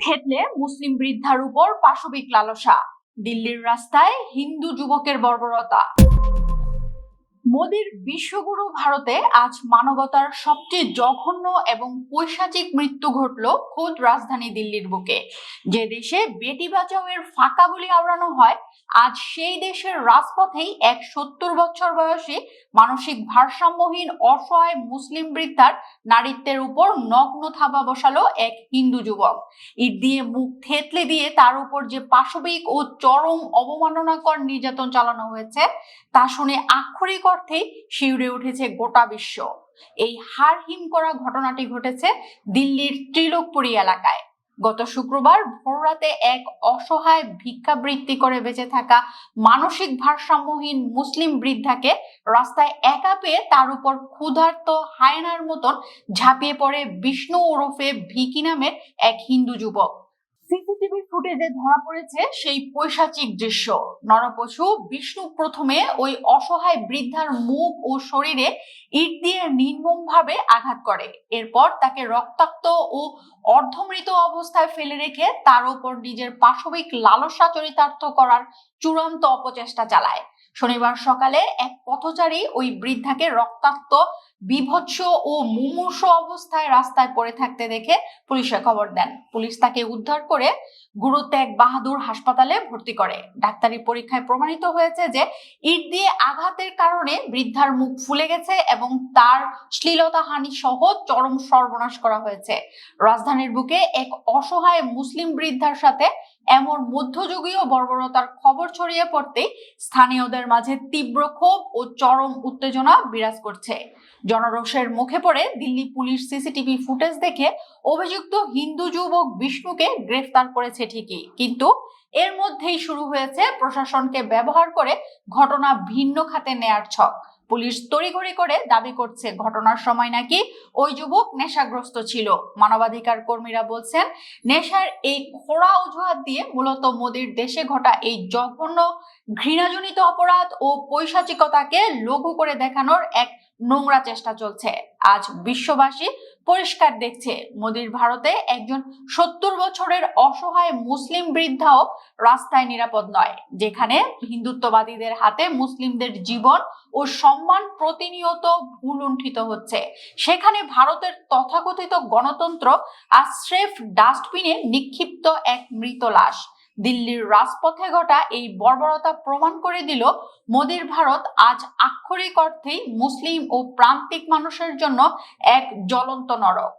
থেতলে মুসলিম বৃদ্ধার উপর পাশবিক লালসা, দিল্লির রাস্তায় হিন্দু যুবকের বর্বরতা। মোদির বিশ্বগুরু ভারতে আজ মানবতার সবচেয়ে জঘন্য এবং পৈশাচিক মৃত্যু ঘটল খোদ রাজধানী দিল্লির বুকে। যে দেশে বেটি বাঁচাও এর ফাঁকা বলি আওড়ানো হয়, আজ সেই দেশের রাজপথেই এক 70 বছর বয়সী মানসিক ভারসাম্যহীন অসহায় মুসলিম বৃদ্ধার নারীত্বের উপর নগ্ন থাবা বসালো এক হিন্দু যুবক। ইট দিয়ে মুখ থেতলে দিয়ে তার উপর যে পাশবিক ও চরম অবমাননাকর নির্যাতন চালানো হয়েছে, তা শুনে আক্ষরিক অর্থেই শিউরে উঠেছে গোটা বিশ্ব। এই হাড় হিম করা ঘটনাটি ঘটেছে দিল্লির ত্রিলোকপুরী এলাকায়। গত শুক্রবার ভোররাতে এক অসহায় ভিক্ষাবৃত্তি করে বেঁচে থাকা মানসিক ভারসাম্যহীন মুসলিম বৃদ্ধাকে রাস্তায় একা পেয়ে তার উপর ক্ষুধার্ত হায়নার মতন ঝাঁপিয়ে পড়ে বিষ্ণু ওরফে ভিকি নামের এক হিন্দু যুবক। সিসিটিভি ফুটেজে ধরা পড়েছে সেই পৈশাচিক দৃশ্য। নরপশু বিষ্ণু প্রথমে ওই অসহায় বৃদ্ধার মুখ ও শরীরে ইট দিয়ে নির্মমভাবে আঘাত করে। এরপর তাকে রক্তাক্ত ও অর্ধমৃত অবস্থায় ফেলে রেখে তার উপর নিজের পাশবিক লালসা চরিতার্থ করার চূড়ান্ত অপচেষ্টা চালায়। শনিবার সকালে এক পথচারী ওই বৃদ্ধাকে রক্তাক্ত, বিভৎস ও মুমূর্ষ অবস্থায় রাস্তায় পড়ে থাকতে দেখে পুলিশে খবর দেন। পুলিশ তাকে উদ্ধার করে গুরু তেগ বাহাদুর হাসপাতালে ভর্তি করে। ডাক্তারি পরীক্ষায় প্রমাণিত হয়েছে যে ইট দিয়ে আঘাতের কারণে বৃদ্ধার মুখ ফুলে গেছে এবং তার শ্লীলতাহানি সহ চরম সর্বনাশ করা হয়েছে। রাজধানীর বুকে এক অসহায় মুসলিম বৃদ্ধার সাথে এমন মধ্যযুগীয় বর্বরতার খবর ছড়িয়ে পড়তেই স্থানীয়দের মাঝে তীব্র ক্ষোভ ও চরম উত্তেজনা বিরাজ করছে। জনরোষের মুখে পড়ে দিল্লি পুলিশ সিসিটিভি ফুটেজ দেখে অভিযুক্ত হিন্দু যুবক বিষ্ণুকে গ্রেফতার করেছে ঠিকই, কিন্তু এর মধ্যেই শুরু হয়েছে প্রশাসনকে ব্যবহার করে ঘটনা ভিন্ন খাতে নেয়ার ছক। পুলিশ তড়িঘড়ি করে দাবি করছে ঘটনার সময় নাকি ওই যুবক নেশাগ্রস্ত ছিল। মানবাধিকার কর্মীরা বলছেন নেশার এই খোড়া অজুহাত দিয়ে মূলত মোদির দেশে ঘটা এই জঘন্য ঘৃণাজনিত অপরাধ ও পৈশাচিকতাকে লঘু করে দেখানোর এক নোংরা চেষ্টা চলছে। আজ বিশ্ববাসী পরিষ্কার দেখছে মোদির ভারতে একজন 70 বছরের অসহায় মুসলিম বৃদ্ধাও রাস্তায় নিরাপদ নয়। যেখানে হিন্দুত্ববাদীদের হাতে মুসলিমদের জীবন ও সম্মান প্রতিনিয়ত ভুলুণ্ঠিত হচ্ছে, সেখানে ভারতের তথাকথিত গণতন্ত্র আজ স্রেফ ডাস্টবিনে নিক্ষিপ্ত এক মৃত লাশ। দিল্লির রাজপথে ঘটা এই বর্বরতা প্রমাণ করে দিল মোদির ভারত আজ আক্ষরিক অর্থেই মুসলিম ও প্রান্তিক মানুষের জন্য এক জ্বলন্ত নরক।